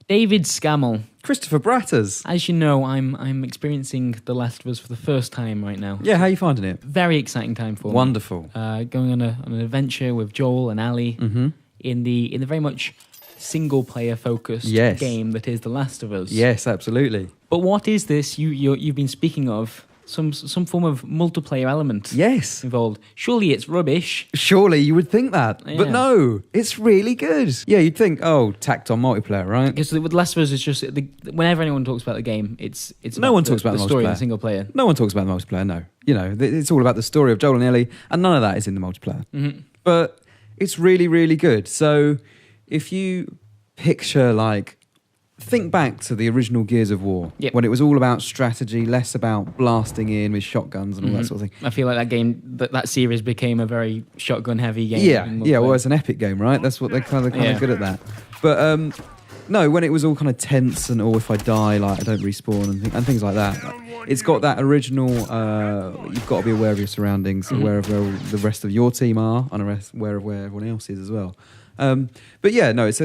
David Scammell. Christopher Bratters. As you know, I'm experiencing The Last of Us for the first time right now. Yeah, how are you finding it? Very exciting time for Wonderful. me. Going on an adventure with Joel and Ellie in the very much single player focused game that is The Last of Us. Yes, absolutely. But what is this you've been speaking of? Some form of multiplayer element involved. Surely it's rubbish. Surely you would think that. Yeah. But no, it's really good. Yeah, you'd think, tacked on multiplayer, right? Because with The Last of Us, it's just whenever anyone talks about the game, it's no one talks about the the story multiplayer. of the single player. No one talks about the multiplayer, no. You know, it's all about the story of Joel and Ellie, and none of that is in the multiplayer. Mm-hmm. But it's really, really good. So if you picture, think back to the original Gears of War, when it was all about strategy, less about blasting in with shotguns and all that sort of thing. I feel like that game, that series became a very shotgun-heavy game. Yeah, well, it's an epic game, right? That's what they're kind of good at that. But no, when it was all kind of tense and, if I die, I don't respawn and things like that. It's got that original, you've got to be aware of your surroundings, aware of where the rest of your team are, and aware of where everyone else is as well. But yeah, no, it's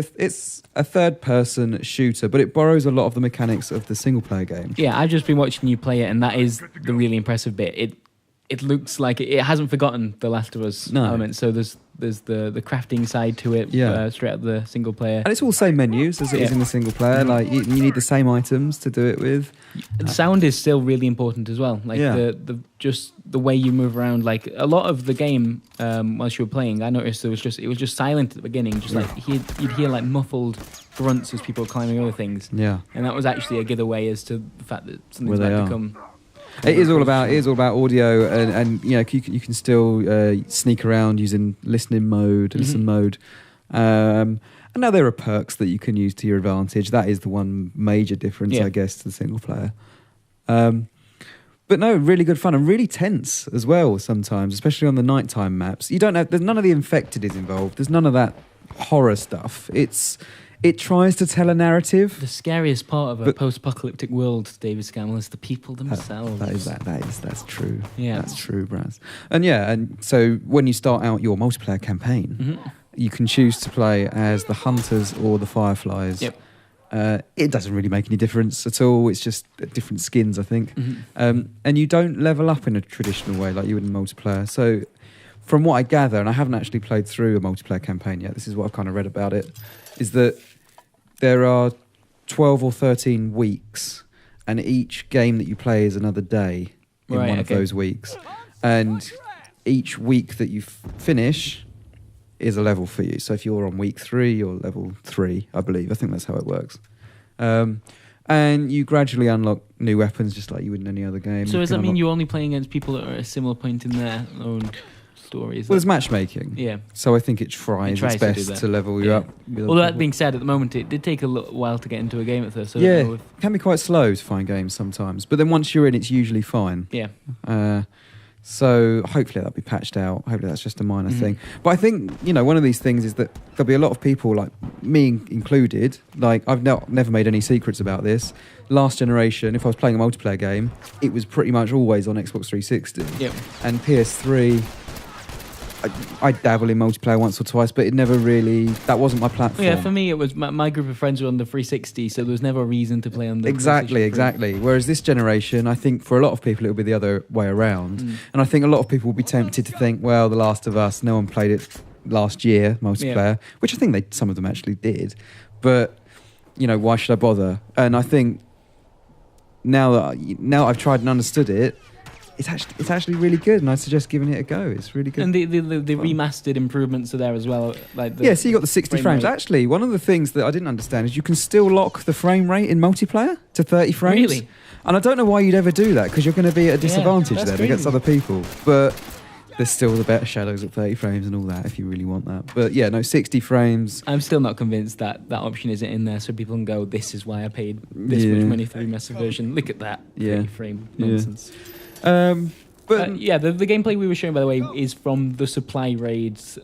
a third-person shooter, but it borrows a lot of the mechanics of the single-player game. Yeah, I've just been watching you play it, and that is the really impressive bit. It looks like it hasn't forgotten The Last of Us element. So there's the crafting side to it, straight out of the single player, and it's all the same menus as it is in the single player. Like you need the same items to do it with. The sound is still really important as well. The way you move around. Like a lot of the game, whilst you were playing, I noticed it was just silent at the beginning. Just like you'd hear like muffled grunts as people were climbing over things. Yeah, and that was actually a giveaway as to the fact that something's about to come. It is all about audio, and you can still sneak around using listen mode. And now there are perks that you can use to your advantage. That is the one major difference, I guess, to the single player. But no, really good fun and really tense as well sometimes, especially on the nighttime maps. There's none of the infected is involved. There's none of that horror stuff. It tries to tell a narrative. The scariest part of a post-apocalyptic world, David Scammell, is the people themselves. That's true. Yeah, that's true, Braz. And so when you start out your multiplayer campaign, you can choose to play as the Hunters or the Fireflies. Yep. It doesn't really make any difference at all. It's just different skins, I think. And you don't level up in a traditional way like you would in multiplayer. So from what I gather, and I haven't actually played through a multiplayer campaign yet, this is what I've kind of read about it, is that there are 12 or 13 weeks, and each game that you play is another day in one of those weeks. And each week that you finish is a level for you. So if you're on week 3, you're level 3, I believe. I think that's how it works. And you gradually unlock new weapons just like you would in any other game. So does that mean you're only playing against people that are at a similar point in their own stories? Well, there's matchmaking. Yeah. So I think it tries its best to level you up. Although that being said, at the moment, it did take a little while to get into a game at first. So it can be quite slow to find games sometimes. But then once you're in, it's usually fine. Yeah. So hopefully that'll be patched out. Hopefully that's just a minor thing. But I think, one of these things is that there'll be a lot of people, like me included, like I've never made any secrets about this. Last generation, if I was playing a multiplayer game, it was pretty much always on Xbox 360. Yep. And PS3, I dabble in multiplayer once or twice, but it never really, that wasn't my platform. Yeah, for me, it was my group of friends were on the 360, so there was never a reason to play on the Exactly. Whereas this generation, I think for a lot of people, it'll be the other way around. And I think a lot of people will be tempted to think, well, The Last of Us, no one played it last year, multiplayer, which I think some of them actually did. But, why should I bother? And I think now that I've tried and understood it, it's actually really good, and I suggest giving it a go. It's really good. And the remastered improvements are there as well. So you got the 60 frames. Actually, one of the things that I didn't understand is you can still lock the frame rate in multiplayer to 30 frames. Really? And I don't know why you'd ever do that, because you're going to be at a disadvantage there against other people. But there's still the better shadows at 30 frames and all that if you really want that. But 60 frames. I'm still not convinced that option isn't in there, so people can go, this is why I paid this much money for the remastered version. Look at that 30 frame nonsense. The gameplay we were showing, by the way, is from the supply raids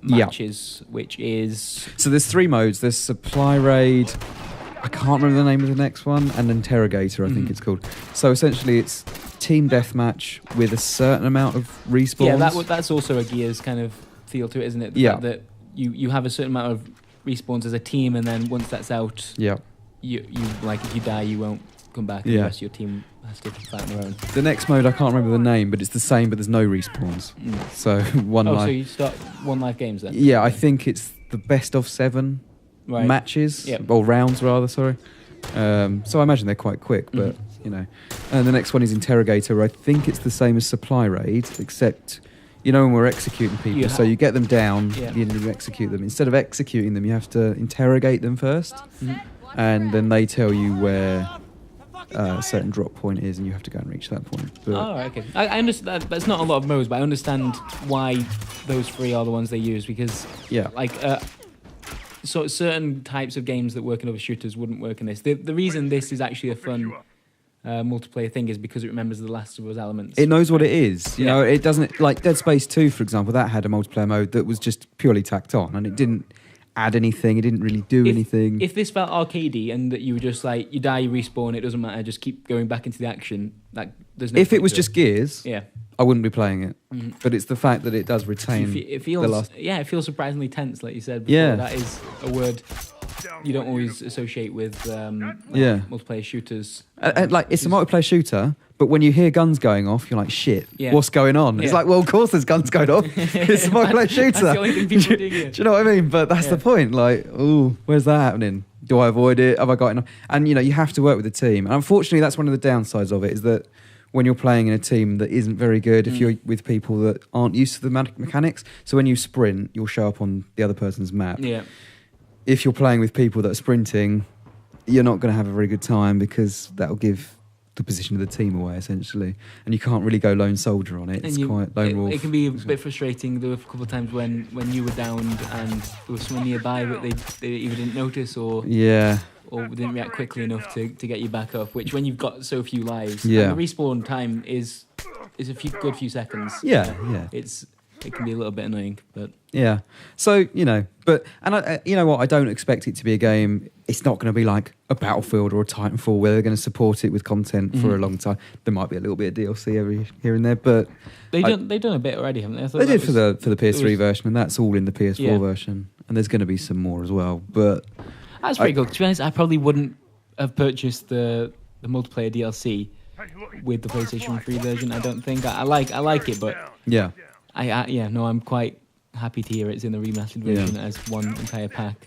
matches, which is... So there's 3 modes. There's supply raid, I can't remember the name of the next one, and interrogator, I think it's called. So essentially it's team deathmatch with a certain amount of respawns. Yeah, that's also a Gears kind of feel to it, isn't it? The fact that you have a certain amount of respawns as a team, and then once that's out, Yeah. you like if you die, you won't come back. And the rest of your team has to fight on their own. The next mode, I can't remember the name, but it's the same, but there's no respawns. So one life. So you start one life games then? Yeah, I think it's the best of 7 matches, or rounds rather. Sorry. So I imagine they're quite quick, but you know. And the next one is Interrogator. I think it's the same as Supply Raid, except when we're executing people, so you get them down, you execute them. Instead of executing them, you have to interrogate them first, and then they tell you where a certain drop point is, and you have to go and reach that point. But okay. I understand that. That's not a lot of modes, but I understand why those 3 are the ones they use, because so certain types of games that work in other shooters wouldn't work in this. The reason this is actually a fun multiplayer thing is because it remembers the Last of Us elements. It knows what it is. You know, it doesn't, like Dead Space 2, for example, that had a multiplayer mode that was just purely tacked on, and it didn't add anything, it didn't really do anything. If this felt arcadey and that you were just like, you die, you respawn, it doesn't matter, just keep going back into the action, there's no if it was just Gears, I wouldn't be playing it. But it's the fact that it does retain it feels surprisingly tense, like you said before. That is a word you don't always associate with multiplayer shooters. Like, it's a multiplayer shooter, but when you hear guns going off, you're like, shit, what's going on? It's like, well, of course there's guns going off. It's a multiplayer shooter. That's the only thing people do. Do you know what I mean? But that's the point. Like, ooh, where's that happening? Do I avoid it? Have I got enough? And, you have to work with the team. And unfortunately, that's one of the downsides of it, is that when you're playing in a team that isn't very good, if you're with people that aren't used to the mechanics, so when you sprint, you'll show up on the other person's map. Yeah. If you're playing with people that are sprinting, you're not going to have a very good time, because that'll give the position of the team away, essentially. And you can't really go lone soldier on it. It's quite lone wolf. It can be a bit frustrating. There were a couple of times when you were downed and there was someone nearby, but they either didn't notice or didn't react quickly enough to get you back up, which when you've got so few lives, and the respawn time is a good few seconds. It can be a little bit annoying, but so but I you know what, I don't expect it to be a game. It's not going to be like a Battlefield or a Titanfall where they're going to support it with content for a long time. There might be a little bit of DLC every here and there, but they've done a bit already, haven't they? They did for the PS3 version, and that's all in the PS4 version, and there's going to be some more as well. But that's pretty good. To be honest, I probably wouldn't have purchased the multiplayer DLC with the PlayStation 3 version. I don't think I like it, but I'm quite happy to hear it's in the remastered version as one entire pack.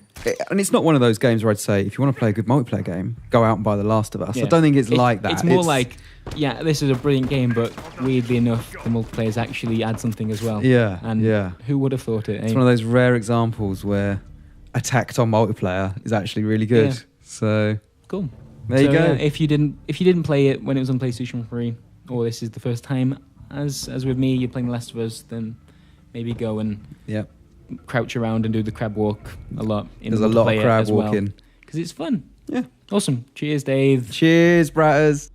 And it's not one of those games where I'd say, if you want to play a good multiplayer game, go out and buy The Last of Us. I don't think it's like that. It's more like, this is a brilliant game, but weirdly enough, the multiplayers actually add something as well. Who would have thought it? It's one of those rare examples where a tacked on multiplayer is actually really good. So cool. There you go. If you didn't play it when it was on PlayStation 3, or this is the first time, as with me, you're playing The Last of Us, then maybe go and crouch around and do the crab walk a lot. There's a lot of crab walking. Because it's fun. Yeah. Awesome. Cheers, Dave. Cheers, bratters.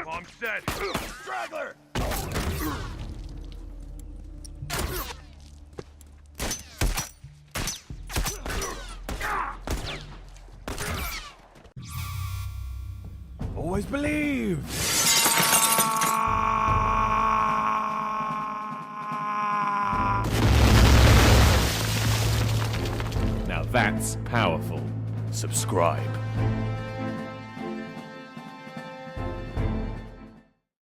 I'm set. Straggler! Always believe! Now that's powerful. Subscribe.